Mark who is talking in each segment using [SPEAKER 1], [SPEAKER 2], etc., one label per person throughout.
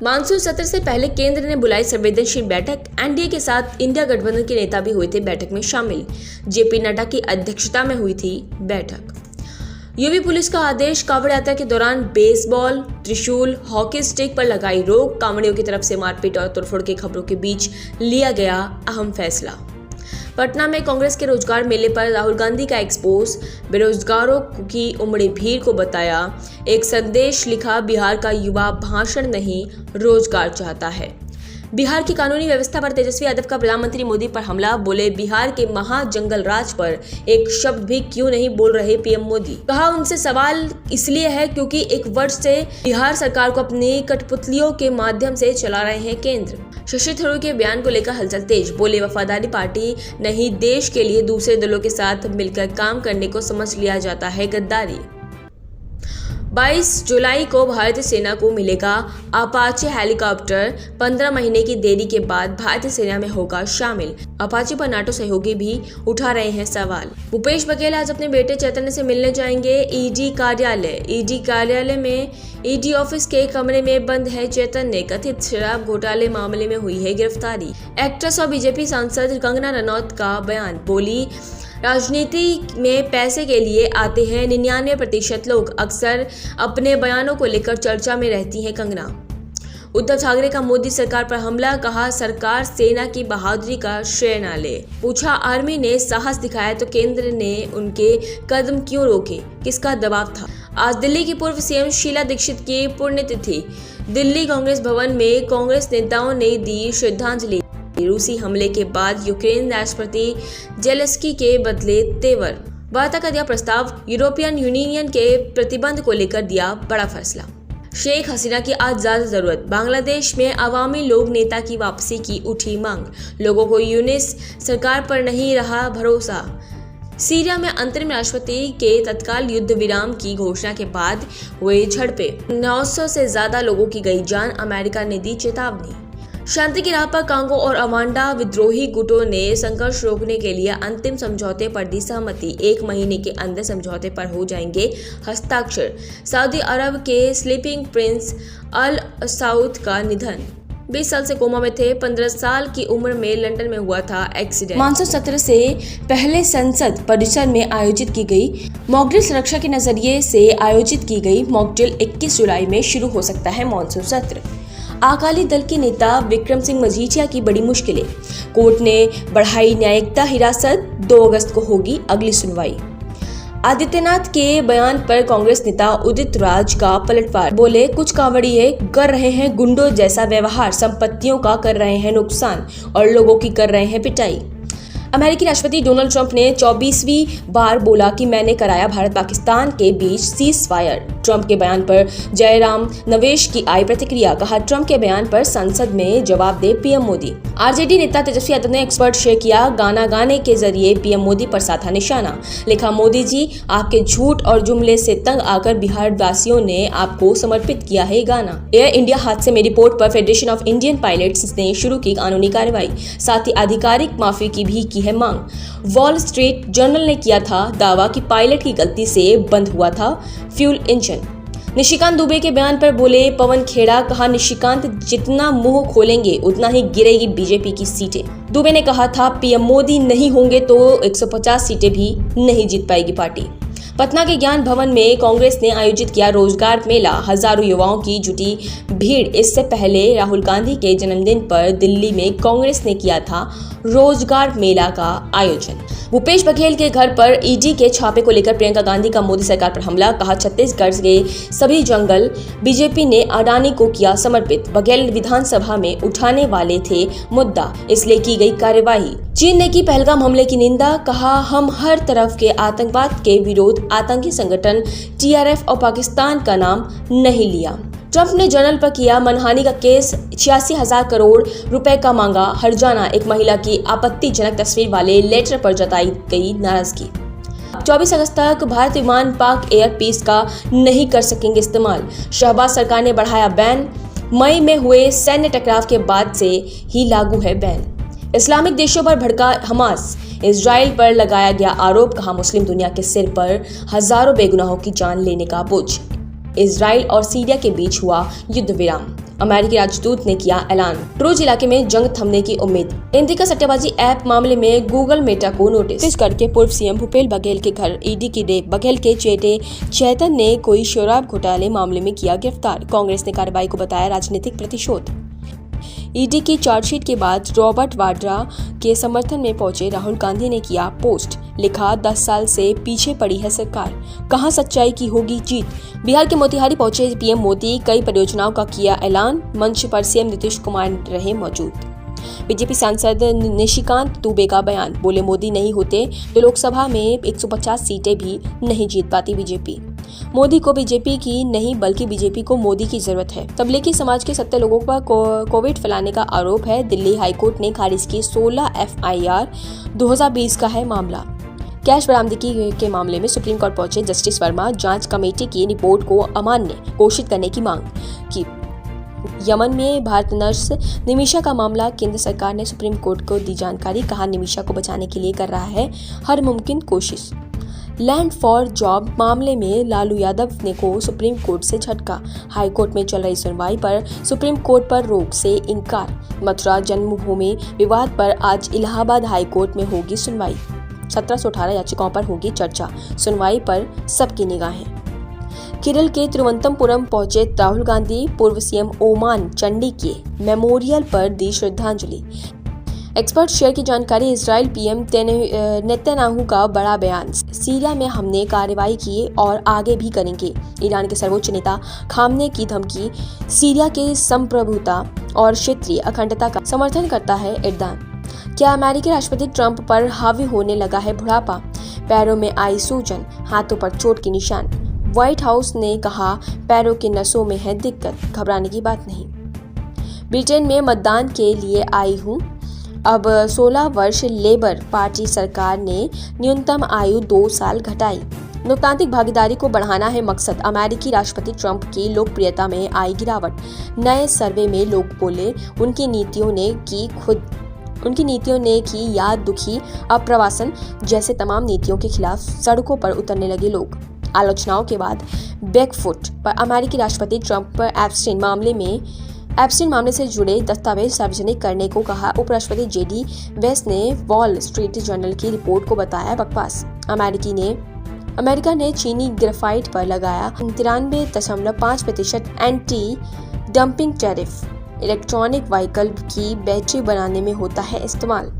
[SPEAKER 1] Monsoon सत्र से पहले केंद्र ने बुलाई संवेदनशील बैठक। एनडीए के साथ इंडिया गठबंधन के नेता भी हुए थे बैठक में शामिल। जेपी नड्डा की अध्यक्षता में हुई थी बैठक। यूपी पुलिस का आदेश। कांवड़ यात्रा के दौरान बेसबॉल, त्रिशूल, हॉकी स्टिक पर लगाई रोक। कांवड़ियों की तरफ से मारपीट और तोड़फोड़ की खबरों के बीच लिया गया अहम फैसला। पटना में कांग्रेस के रोजगार मेले पर राहुल गांधी का एक्सपोज। बेरोजगारों की उमड़ी भीड़ को बताया एक संदेश। लिखा, बिहार का युवा भाषण नहीं रोजगार चाहता है। बिहार की कानूनी व्यवस्था पर तेजस्वी यादव का प्रधानमंत्री मोदी पर हमला। बोले, बिहार के महाजंगल राज पर एक शब्द भी क्यों नहीं बोल रहे पीएम मोदी। कहा, उनसे सवाल इसलिए है क्योंकि एक वर्ष से बिहार सरकार को अपनी कठपुतलियों के माध्यम से चला रहे हैं केंद्र। शशि थरूर के बयान को लेकर हलचल तेज। बोले, वफादारी पार्टी नहीं, देश के लिए दूसरे दलों के साथ मिलकर काम करने को समझ लिया जाता है गद्दारी। 22 जुलाई को भारतीय सेना को मिलेगा अपाचे हेलीकॉप्टर। 15 महीने की देरी के बाद भारतीय सेना में होगा शामिल। अपाचे पर नाटो सहयोगी भी उठा रहे हैं सवाल। भूपेश बघेल आज अपने बेटे चैतन्य से मिलने जाएंगे ईडी कार्यालय। ईडी कार्यालय में ईडी ऑफिस के कमरे में बंद है चैतन्य। कथित शराब घोटाले मामले में हुई है गिरफ्तारी। एक्ट्रेस और बीजेपी सांसद कंगना रनौत का बयान। बोली, राजनीति में पैसे के लिए आते हैं 99% लोग। अक्सर अपने बयानों को लेकर चर्चा में रहती हैं कंगना। उद्धव ठाकरे का मोदी सरकार पर हमला। कहा, सरकार सेना की बहादुरी का श्रेय न ले। पूछा, आर्मी ने साहस दिखाया तो केंद्र ने उनके कदम क्यों रोके, किसका दबाव था। आज दिल्ली की पूर्व सीएम शीला दीक्षित की पुण्यतिथि। दिल्ली कांग्रेस भवन में कांग्रेस नेताओं ने दी श्रद्धांजलि। रूसी हमले के बाद यूक्रेन राष्ट्रपति जेलेंस्की के बदले तेवर। वार्ता का दिया प्रस्ताव। यूरोपियन यूनियन के प्रतिबंध को लेकर दिया बड़ा फैसला। शेख हसीना की आज ज्यादा जरूरत। बांग्लादेश में अवामी लोग नेता की वापसी की उठी मांग। लोगों को यूनिस सरकार पर नहीं रहा भरोसा। सीरिया में अंतरिम राष्ट्रपति के तत्काल युद्ध विराम की घोषणा के बाद हुए झड़पें। 900 से ज्यादा लोगों की गई जान। अमेरिका ने दी चेतावनी। शांति की राह पर कांगो और अवांडा विद्रोही गुटों ने संघर्ष रोकने के लिए अंतिम समझौते पर दी सहमति। 1 महीने के अंदर समझौते पर हो जाएंगे हस्ताक्षर। सऊदी अरब के स्लीपिंग प्रिंस अल सऊद का निधन। 20 साल से कोमा में थे। 15 साल की उम्र में लंदन में हुआ था एक्सीडेंट। मानसून सत्र से पहले संसद परिसर में आयोजित की गई मॉकड्रिल सुरक्षा के नजरिए से आयोजित की गई मॉकड्रिल 21 जुलाई में शुरू हो सकता है मानसून सत्र। अकाली दल के नेता विक्रम सिंह मजीठिया की बड़ी मुश्किलें। कोर्ट ने बढ़ाई न्यायिकता हिरासत। 2 अगस्त को होगी अगली सुनवाई। आदित्यनाथ के बयान पर कांग्रेस नेता उदित राज का पलटवार। बोले, कुछ कांवड़िए कर रहे हैं गुंडों जैसा व्यवहार। संपत्तियों का कर रहे हैं नुकसान और लोगों की कर रहे हैं पिटाई। अमेरिकी राष्ट्रपति डोनाल्ड ट्रंप ने 24वीं बार बोला कि मैंने कराया भारत पाकिस्तान के बीच सीज फायर। ट्रंप के बयान पर जयराम नवेश की आई प्रतिक्रिया। कहा, ट्रंप के बयान पर संसद में जवाब दे पीएम मोदी। आरजेडी नेता तेजस्वी यादव ने एक्सपर्ट शेयर किया। गाना गाने के जरिए पीएम मोदी पर साधा निशाना। लिखा, मोदी जी, आपके झूठ और जुमले से तंग आकर बिहार वासियों ने आपको समर्पित किया है गाना। एयर इंडिया हादसे में रिपोर्ट पर फेडरेशन ऑफ इंडियन पायलट्स ने शुरू की कानूनी कार्रवाई। साथ ही आधिकारिक माफी की भी की है मांग। वॉल स्ट्रीट जर्नल ने किया था दावा कि पायलट की गलती से बंद हुआ था फ्यूल इंजन। निशिकांत दुबे के बयान पर बोले पवन खेड़ा। कहा, निशिकांत जितना मुंह खोलेंगे उतना ही गिरेगी बीजेपी की सीटें। दुबे ने कहा था, पीएम मोदी नहीं होंगे तो 150 सीटें भी नहीं जीत पाएगी पार्टी। पटना के ज्ञान भवन में कांग्रेस ने आयोजित किया रोजगार मेला। हजारों युवाओं की जुटी भीड़। इससे पहले राहुल गांधी के जन्मदिन पर दिल्ली में कांग्रेस ने किया था रोजगार मेला का आयोजन। भूपेश बघेल के घर पर ईडी के छापे को लेकर प्रियंका गांधी का मोदी सरकार पर हमला। कहा, छत्तीसगढ़ के सभी जंगल बीजेपी ने अडानी को किया समर्पित। बघेल विधानसभा में उठाने वाले थे मुद्दा, इसलिए की गई कार्यवाही। चीन ने की पहलगाम हमले की निंदा। कहा, हम हर तरफ के आतंकवाद के विरोध। आतंकी संगठन टीआरएफ और पाकिस्तान का नाम नहीं लिया। ट्रंप ने जनरल पर किया मनहानि का केस। 86,000 करोड़ रुपए का मांगा हर्जाना। एक महिला की आपत्तिजनक तस्वीर वाले लेटर पर जताई गई नाराजगी। 24 अगस्त तक भारतीय विमान पाक एयर पीस का नहीं कर सकेंगे इस्तेमाल। शहबाज सरकार ने बढ़ाया बैन। मई में हुए सैन्य टकराव के बाद से ही लागू है बैन। इस्लामिक देशों पर भड़का हमास। इजराइल पर लगाया गया आरोप। कहा, मुस्लिम दुनिया के सिर पर हजारों बेगुनाहों की जान लेने का बोझ। इजराइल और सीरिया के बीच हुआ युद्ध विराम। अमेरिकी राजदूत ने किया ऐलान। ट्रोज इलाके में जंग थमने की उम्मीद। इंडिका सट्टेबाजी ऐप मामले में गूगल मेटा को नोटिस। छत्तीसगढ़ के पूर्व सीएम भूपेश बघेल के घर ईडी की रेड। बघेल के चेटे चैतन ने कोई शराब घोटाले मामले में किया गिरफ्तार। कांग्रेस ने कार्रवाई को बताया राजनीतिक प्रतिशोध। ईडी की चार्जशीट के बाद रॉबर्ट वाड्रा के समर्थन में पहुंचे राहुल गांधी ने किया पोस्ट। लिखा, 10 साल से पीछे पड़ी है सरकार, कहां सच्चाई की होगी जीत। बिहार के मोतिहारी पहुंचे पीएम मोदी, कई परियोजनाओं का किया ऐलान। मंच पर सीएम नीतीश कुमार रहे मौजूद। बीजेपी सांसद निशिकांत दुबे का बयान। बोले, मोदी नहीं होते तो लोकसभा में 150 सीटें भी नहीं जीत पाती बीजेपी। मोदी को बीजेपी की नहीं बल्कि बीजेपी को मोदी की जरूरत है। तबलीगी समाज के 70 लोगों पर कोविड फैलाने का आरोप है। दिल्ली हाईकोर्ट ने खारिज की 16 एफआईआर। 2020 का है मामला। कैश बरामदगी के मामले में सुप्रीम कोर्ट पहुंचे जस्टिस वर्मा। जांच कमेटी की रिपोर्ट को अमान्य घोषित करने की मांग की। यमन में भारत नर्स निमिषा का मामला। केंद्र सरकार ने सुप्रीम कोर्ट को दी जानकारी। कहा, निमिषा को बचाने के लिए कर रहा है हर मुमकिन कोशिश। लैंड फॉर जॉब मामले में लालू यादव ने को सुप्रीम कोर्ट से झटका। हाई कोर्ट में चल रही सुनवाई पर सुप्रीम कोर्ट पर रोक से इनकार। मथुरा जन्मभूमि विवाद पर आज इलाहाबाद हाई कोर्ट में होगी सुनवाई। 1718 याचिकाओं पर होगी चर्चा। सुनवाई पर सबकी निगाहें। केरल के तिरुवनंतपुरम पहुंचे राहुल गांधी। पूर्व सीएम ओमान चंडी के मेमोरियल पर दी श्रद्धांजलि। एक्सपर्ट शेयर की जानकारी। इजराइल पीएम नेतन्याहू का बड़ा बयान। सीरिया में हमने कार्रवाई की और आगे भी करेंगे। ईरान के सर्वोच्च नेता खामने की धमकी। सीरिया के संप्रभुता और क्षेत्रीय अखंडता का समर्थन करता है एर्दोगान। क्या अमेरिकी राष्ट्रपति ट्रंप पर हावी होने लगा है बुढ़ापा। पैरों में आई सूजन, हाथों पर चोट के निशान। व्हाइट हाउस ने कहा, पैरों के नसों में है दिक्कत, घबराने की बात नहीं। ब्रिटेन में मतदान के लिए आई हूँ। अब 16 वर्ष। लेबर पार्टी सरकार ने न्यूनतम आयु 2 साल घटाई। लोकतांत्रिक भागीदारी को बढ़ाना है मकसद। अमेरिकी राष्ट्रपति ट्रंप की लोकप्रियता में आई गिरावट। नए सर्वे में लोग बोले, उनकी नीतियों ने की याद दुखी। अप्रवासन जैसे तमाम नीतियों के खिलाफ सड़कों पर उतरने लगे लोग। आलोचनाओं के बाद बैकफुट पर अमेरिकी राष्ट्रपति ट्रंप पर एप्स्टीन मामले से जुड़े दस्तावेज सार्वजनिक करने को कहा। उपराष्ट्रपति जेडी वेंस ने वॉल स्ट्रीट जर्नल की रिपोर्ट को बताया बकवास। अमेरिका ने चीनी ग्रेफाइट पर लगाया 93.5% anti dumping tariff. Electronic vehicle की बैटरी बनाने में होता है इस्तेमाल।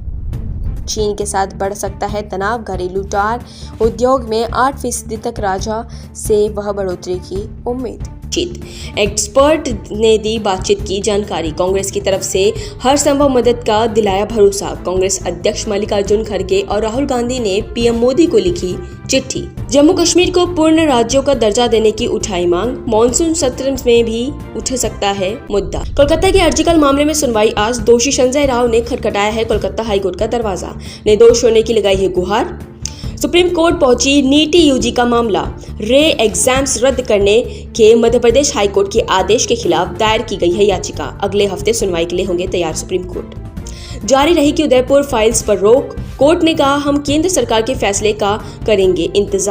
[SPEAKER 1] चीन के साथ बढ़ सकता है तनाव। घरेलू टायर उद्योग में 8% तक राजा से वह बढ़ोतरी की उम्मीद। एक्सपर्ट ने दी बातचीत की जानकारी। कांग्रेस की तरफ से हर संभव मदद का दिलाया भरोसा। कांग्रेस अध्यक्ष मल्लिकार्जुन खड़गे और राहुल गांधी ने पीएम मोदी को लिखी चिट्ठी। जम्मू कश्मीर को पूर्ण राज्यों का दर्जा देने की उठाई मांग। मॉनसून सत्र में भी उठ सकता है मुद्दा। कोलकाता के अर्जिकल मामले में सुनवाई आज। दोषी संजय राव ने खटखटाया है कोलकाता हाईकोर्ट का दरवाजा। निर्दोष होने की लगाई है गुहार। सुप्रीम कोर्ट पहुंची नीट यूजी का मामला। रे एग्जाम्स रद्द करने के मध्य प्रदेश हाईकोर्ट के आदेश के खिलाफ दायर की गई है याचिका। अगले हफ्ते सुनवाई के लिए होंगे तैयार सुप्रीम कोर्ट। जारी रहेगी उदयपुर फाइल्स पर रोक। कोर्ट ने कहा, हम केंद्र सरकार के फैसले का करेंगे इंतजार।